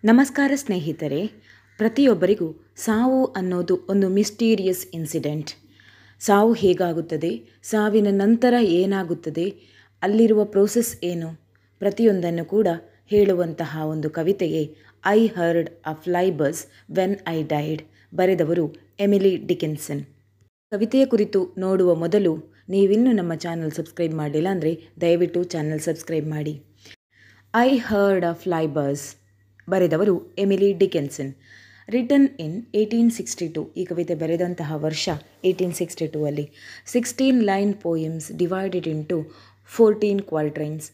ನಮಸ್ಕಾರ ಸ್ನೇಹಿತರೆ. ಪ್ರತಿಯೊಬ್ಬರಿಗೂ ಸಾವು ಅನ್ನೋದು ಒಂದು ಮಿಸ್ಟೀರಿಯಸ್ ಇನ್ಸಿಡೆಂಟ್. ಸಾವು ಹೇಗಾಗುತ್ತದೆ, ಸಾವಿನ ನಂತರ ಏನಾಗುತ್ತದೆ, ಅಲ್ಲಿರುವ ಪ್ರೋಸೆಸ್ ಏನು, ಪ್ರತಿಯೊಂದನ್ನು ಕೂಡ ಹೇಳುವಂತಹ ಒಂದು ಕವಿತೆಯೇ I heard a fly buzz when I died. ಬರೆದವರು ಎಮಿಲಿ ಡಿಕಿನ್ಸನ್. ಕವಿತೆಯ ಕುರಿತು ನೋಡುವ ಮೊದಲು ನೀವಿನ್ನೂ ನಮ್ಮ ಚಾನಲ್ ಸಬ್ಸ್ಕ್ರೈಬ್ ಮಾಡಲಿಲ್ಲ ಅಂದರೆ ದಯವಿಟ್ಟು ಚಾನಲ್ ಸಬ್ಸ್ಕ್ರೈಬ್ ಮಾಡಿ. I heard a fly buzz ಬರೆದವರು ಎಮಿಲಿ ಡಿಕಿನ್ಸನ್. Written in 1862. ಈ ಕವಿತೆ ಬರೆದಂತಹ ವರ್ಷ 1862 ಅಲ್ಲಿ. 16 line poems divided into 14 quatrains.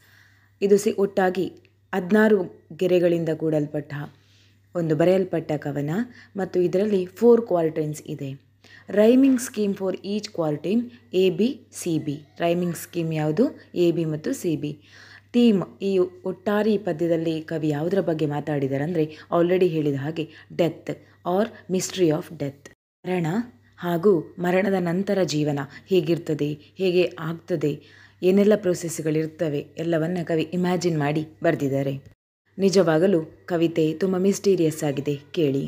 ಇದು ಒಟ್ಟಾಗಿ 16 ಗೆರೆಗಳಿಂದ ಕೂಡಲ್ಪಟ್ಟ ಒಂದು ಬರೆಯಲ್ಪಟ್ಟ ಕವನ ಮತ್ತು ಇದರಲ್ಲಿ 4 ಕ್ವಾರ್ಟ್ರೈನ್ಸ್ ಇದೆ. Rhyming scheme for each quatrain AB CB. Rhyming scheme ಯಾವುದು? AB ಮತ್ತು CB. ಥೀಮ್, ಈ ಒಟ್ಟಾರೆ ಪದ್ಯದಲ್ಲಿ ಕವಿ ಯಾವುದರ ಬಗ್ಗೆ ಮಾತಾಡಿದ್ದಾರೆ ಅಂದರೆ ಆಲ್ರೆಡಿ ಹೇಳಿದ ಹಾಗೆ death or mystery of death. ಮರಣ ಹಾಗೂ ಮರಣದ ನಂತರ ಜೀವನ ಹೇಗಿರ್ತದೆ, ಹೇಗೆ ಆಗ್ತದೆ, ಏನೆಲ್ಲ ಪ್ರೋಸೆಸ್ಗಳಿರ್ತವೆ ಎಲ್ಲವನ್ನ ಕವಿ ಇಮ್ಯಾಜಿನ್ ಮಾಡಿ ಬರೆದಿದ್ದಾರೆ. ನಿಜವಾಗಲೂ ಕವಿತೆ ತುಂಬ ಮಿಸ್ಟೀರಿಯಸ್ ಆಗಿದೆ, ಕೇಳಿ.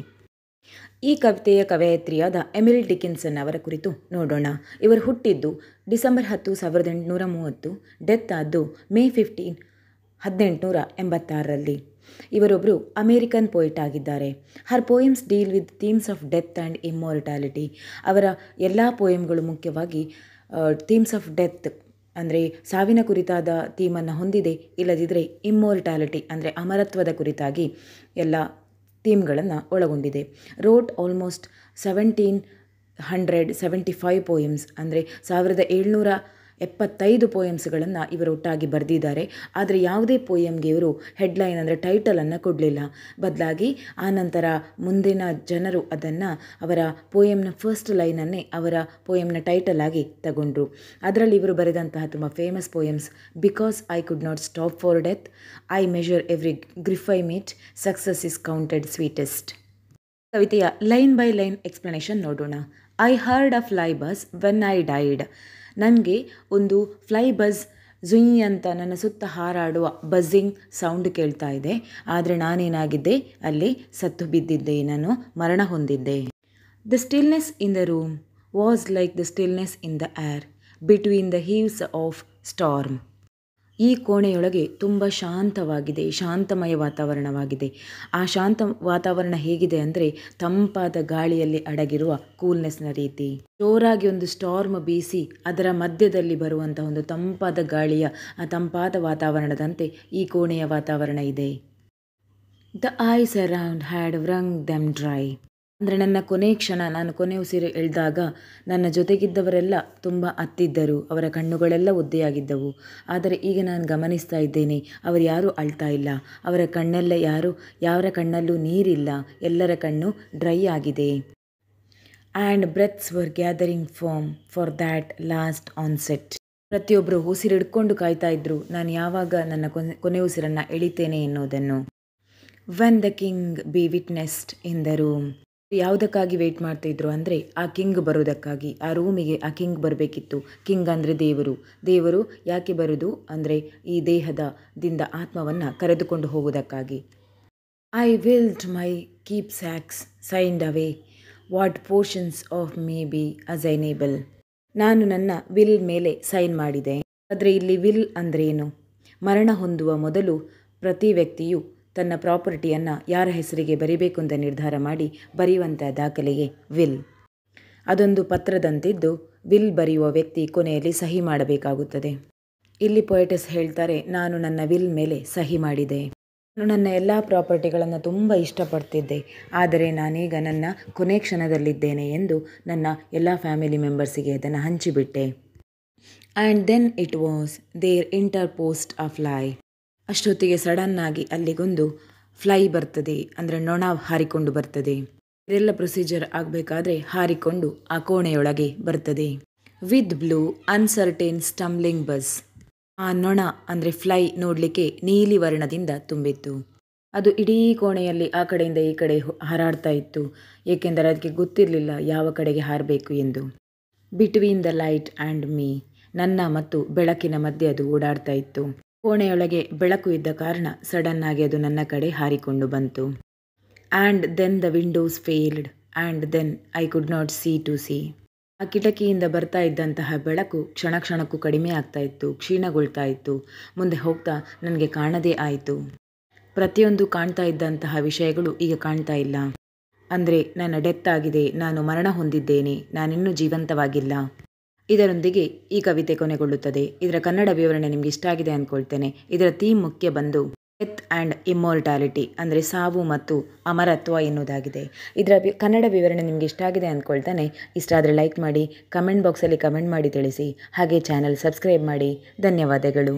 ಈ ಕವಿತೆಯ ಕವಯತ್ರಿಯಾದ ಎಮಿಲಿ ಡಿಕಿನ್ಸನ್ ಅವರ ಕುರಿತು ನೋಡೋಣ. ಇವರು ಹುಟ್ಟಿದ್ದು ಡಿಸೆಂಬರ್ 10, 1830. ಡೆತ್ ಆದ್ದು ಮೇ 15, 1886ರಲ್ಲಿ. ಇವರೊಬ್ಬರು ಅಮೇರಿಕನ್ ಪೋಯಿಟ್ ಆಗಿದ್ದಾರೆ. Her poems deal with themes of death and immortality. ಅವರ ಎಲ್ಲ ಪೋಯಮ್ಗಳು ಮುಖ್ಯವಾಗಿ ಥೀಮ್ಸ್ ಆಫ್ ಡೆತ್ ಅಂದರೆ ಸಾವಿನ ಕುರಿತಾದ ಥೀಮನ್ನು ಹೊಂದಿದೆ. ಇಲ್ಲದಿದ್ದರೆ ಇಮ್ಮೋರ್ಟಾಲಿಟಿ ಅಂದರೆ ಅಮರತ್ವದ ಕುರಿತಾಗಿ ಎಲ್ಲ ಥೀಮ್ಗಳನ್ನು ಒಳಗೊಂಡಿದೆ. ರೋಟ್ ಆಲ್ಮೋಸ್ಟ್ 1775 ಪೋಯಮ್ಸ್ ಅಂದರೆ 1775 ಪೋಯಮ್ಸ್ಗಳನ್ನು ಇವರು ಒಟ್ಟಾಗಿ ಬರೆದಿದ್ದಾರೆ. ಆದರೆ ಯಾವುದೇ ಪೋಯಮ್ಗೆ ಇವರು ಹೆಡ್ಲೈನ್ ಅಂದರೆ ಟೈಟಲನ್ನು ಕೊಡಲಿಲ್ಲ. ಬದಲಾಗಿ ಆನಂತರ ಮುಂದಿನ ಜನರು ಅದನ್ನು ಅವರ ಪೋಯಮ್ನ ಫಸ್ಟ್ ಲೈನನ್ನೇ ಅವರ ಪೋಯಮ್ನ ಟೈಟಲ್ ಆಗಿ ತಗೊಂಡ್ರು. ಅದರಲ್ಲಿ ಇವರು ಬರೆದಂತಹ ತುಂಬ famous poems because I could not stop for death, I measure every grief I meet, success is counted sweetest. ಕವಿತೆಯ ಲೈನ್ ಬೈ ಲೈನ್ ಎಕ್ಸ್ಪ್ಲನೇಷನ್ ನೋಡೋಣ. I heard a fly buzz when I died. ನನಗೆ ಒಂದು fly bus ಝುಯ್ ಅಂತ ನನ್ನ ಸುತ್ತ ಹಾರಾಡುವ bushing sound ಕೇಳ್ತಾ ಇದೆ. ಆದರೆ ನಾನೇನಾಗಿದ್ದೆ, ಅಲ್ಲಿ ಸತ್ತು ಬಿದ್ದಿದ್ದೆ, ನಾನು ಮರಣ ಹೊಂದಿದ್ದೆ. The stillness in the room was like the stillness in the air between the heaves of storm. ಈ ಕೋಣೆಯೊಳಗೆ ತುಂಬ ಶಾಂತವಾಗಿದೆ, ಶಾಂತಮಯ ವಾತಾವರಣವಾಗಿದೆ. ಆ ಶಾಂತ ವಾತಾವರಣ ಹೇಗಿದೆ ಅಂದರೆ ತಂಪಾದ ಗಾಳಿಯಲ್ಲಿ ಅಡಗಿರುವ ಕೂಲ್ನೆಸ್ನ ರೀತಿ. ಜೋರಾಗಿ ಒಂದು ಸ್ಟಾರ್ಮ್ ಬೀಸಿ ಅದರ ಮಧ್ಯದಲ್ಲಿ ಬರುವಂಥ ಒಂದು ತಂಪಾದ ಗಾಳಿಯ ಆ ತಂಪಾದ ವಾತಾವರಣದಂತೆ ಈ ಕೋಣೆಯ ವಾತಾವರಣ ಇದೆ. The eyes around had wrung them dry. ಅಂದರೆ ನನ್ನ ಕೊನೆ ಕ್ಷಣ, ನಾನು ಕೊನೆ ಉಸಿರು ಎಳೆದಾಗ ನನ್ನ ಜೊತೆಗಿದ್ದವರೆಲ್ಲ ತುಂಬ ಅತ್ತಿದ್ದರು, ಅವರ ಕಣ್ಣುಗಳೆಲ್ಲ ಒದ್ದೆಯಾಗಿದ್ದವು. ಆದರೆ ಈಗ ನಾನು ಗಮನಿಸ್ತಾ ಇದ್ದೇನೆ, ಅವರು ಯಾರೂ ಅಳ್ತಾ ಇಲ್ಲ, ಅವರ ಕಣ್ಣೆಲ್ಲ ಯಾರ ಕಣ್ಣಲ್ಲೂ ನೀರಿಲ್ಲ, ಎಲ್ಲರ ಕಣ್ಣು ಡ್ರೈ ಆಗಿದೆ. And breaths were gathering for that last onset. ಪ್ರತಿಯೊಬ್ಬರು ಉಸಿರಿಡ್ಕೊಂಡು ಕಾಯ್ತಾ ಇದ್ರು, ನಾನು ಯಾವಾಗ ನನ್ನ ಕೊನೆ ಉಸಿರನ್ನು ಎಳಿತೇನೆ ಎನ್ನುವುದನ್ನು. When the king be witnessed in the room. ಯಾವುದಕ್ಕಾಗಿ ವೆಯ್ಟ್ ಮಾಡ್ತಾಯಿದ್ರು ಅಂದರೆ ಆ ಕಿಂಗ್ ಬರೋದಕ್ಕಾಗಿ. ಆ ರೂಮಿಗೆ ಆ ಕಿಂಗ್ ಬರಬೇಕಿತ್ತು. ಕಿಂಗ್ ಅಂದರೆ ದೇವರು ಯಾಕೆ ಬರೋದು ಅಂದರೆ ಈ ದೇಹದಿಂದ ಆತ್ಮವನ್ನು ಕರೆದುಕೊಂಡು ಹೋಗೋದಕ್ಕಾಗಿ. I willed my keepsakes signed away what portions of me be assignable. ನಾನು ನನ್ನ ವಿಲ್ ಮೇಲೆ ಸೈನ್ ಮಾಡಿದೆ. ಆದರೆ ಇಲ್ಲಿ ವಿಲ್ ಅಂದ್ರೇನು? ಮರಣ ಹೊಂದುವ ಮೊದಲು ಪ್ರತಿ ವ್ಯಕ್ತಿಯು ತನ್ನ ಪ್ರಾಪರ್ಟಿಯನ್ನು ಯಾರ ಹೆಸರಿಗೆ ಬರೀಬೇಕು ಅಂತ ನಿರ್ಧಾರ ಮಾಡಿ ಬರೆಯುವಂಥ ದಾಖಲೆಗೆ ವಿಲ್. ಅದೊಂದು ಪತ್ರದಂತಿದ್ದು ವಿಲ್ ಬರೆಯುವ ವ್ಯಕ್ತಿ ಕೊನೆಯಲ್ಲಿ ಸಹಿ ಮಾಡಬೇಕಾಗುತ್ತದೆ. ಇಲ್ಲಿ ಪೊಯೆಟಸ್ ಹೇಳ್ತಾರೆ, ನಾನು ನನ್ನ ವಿಲ್ ಮೇಲೆ ಸಹಿ ಮಾಡಿದೆ. ನಾನು ನನ್ನ ಎಲ್ಲ ಪ್ರಾಪರ್ಟಿಗಳನ್ನು ತುಂಬ ಇಷ್ಟಪಡ್ತಿದ್ದೆ, ಆದರೆ ನಾನೀಗ ನನ್ನ ಕೊನೆ ಕ್ಷಣದಲ್ಲಿದ್ದೇನೆ ಎಂದು ನನ್ನ ಎಲ್ಲ ಫ್ಯಾಮಿಲಿ ಮೆಂಬರ್ಸಿಗೆ ಅದನ್ನು ಹಂಚಿಬಿಟ್ಟೆ. And then it was there interposed a fly. ಅಷ್ಟೊತ್ತಿಗೆ ಸಡನ್ನಾಗಿ ಅಲ್ಲಿಗೊಂದು ಫ್ಲೈ ಬರ್ತದೆ, ಅಂದರೆ ನೊಣ ಹಾರಿಕೊಂಡು ಬರ್ತದೆ. ಇದೆಲ್ಲ ಪ್ರೊಸೀಜರ್ ಆಗಬೇಕಾದ್ರೆ ಹಾರಿಕೊಂಡು ಆ ಕೋಣೆಯೊಳಗೆ ಬರ್ತದೆ. With blue uncertain stumbling bus. ಆ ನೊಣ ಅಂದರೆ ಫ್ಲೈ ನೋಡಲಿಕ್ಕೆ ನೀಲಿ ವರ್ಣದಿಂದ ತುಂಬಿತ್ತು. ಅದು ಇಡೀ ಕೋಣೆಯಲ್ಲಿ ಆ ಕಡೆಯಿಂದ ಈ ಕಡೆ ಹಾರಾಡ್ತಾ ಇತ್ತು, ಏಕೆಂದರೆ ಅದಕ್ಕೆ ಗೊತ್ತಿರಲಿಲ್ಲ ಯಾವ ಕಡೆಗೆ ಹಾರಬೇಕು ಎಂದು. Between the light and me. ನನ್ನ ಮತ್ತು ಬೆಳಕಿನ ಮಧ್ಯೆ ಅದು ಓಡಾಡ್ತಾ ಇತ್ತು. ಕೋಣೆಯೊಳಗೆ ಬೆಳಕು ಇದ್ದ ಕಾರಣ ಸಡನ್ನಾಗಿ ಅದು ನನ್ನ ಕಡೆ ಹಾರಿಕೊಂಡು ಬಂತು. And then the windows failed and then I could not see to see. ಆ ಕಿಟಕಿಯಿಂದ ಬರ್ತಾ ಇದ್ದಂತಹ ಬೆಳಕು ಕ್ಷಣ ಕ್ಷಣಕ್ಕೂ ಕಡಿಮೆ ಆಗ್ತಾ ಇತ್ತು, ಕ್ಷೀಣಗೊಳ್ತಾ ಇತ್ತು. ಮುಂದೆ ಹೋಗ್ತಾ ನನಗೆ ಕಾಣದೇ ಆಯಿತು. ಪ್ರತಿಯೊಂದು ಕಾಣ್ತಾ ಇದ್ದಂತಹ ವಿಷಯಗಳು ಈಗ ಕಾಣ್ತಾ ಇಲ್ಲ. ಅಂದರೆ ನನ್ನ ಡೆತ್ ಆಗಿದೆ, ನಾನು ಮರಣ ಹೊಂದಿದ್ದೇನೆ, ನಾನಿನ್ನೂ ಜೀವಂತವಾಗಿಲ್ಲ. ಇದರೊಂದಿಗೆ ಈ ಕವಿತೆ ಕೊನೆಗೊಳ್ಳುತ್ತದೆ. ಇದರ ಕನ್ನಡ ವಿವರಣೆ ನಿಮ್ಗೆ ಇಷ್ಟ ಆಗಿದೆ ಅಂದ್ಕೊಳ್ತೇನೆ. ಇದರ ಥೀಮ್ ಮುಖ್ಯ ಬಂದು ಡೆತ್ ಆ್ಯಂಡ್ ಇಮ್ಮೋರ್ಟಾಲಿಟಿ, ಅಂದರೆ ಸಾವು ಮತ್ತು ಅಮರತ್ವ ಎನ್ನುವುದಾಗಿದೆ. ಇದರ ಕನ್ನಡ ವಿವರಣೆ ನಿಮಗೆ ಇಷ್ಟ ಆಗಿದೆ ಅಂದ್ಕೊಳ್ತಾನೆ. ಇಷ್ಟ ಆದರೆ ಲೈಕ್ ಮಾಡಿ, ಕಮೆಂಟ್ ಬಾಕ್ಸಲ್ಲಿ ಕಮೆಂಟ್ ಮಾಡಿ ತಿಳಿಸಿ. ಹಾಗೆ ಚಾನಲ್ ಸಬ್ಸ್ಕ್ರೈಬ್ ಮಾಡಿ. ಧನ್ಯವಾದಗಳು.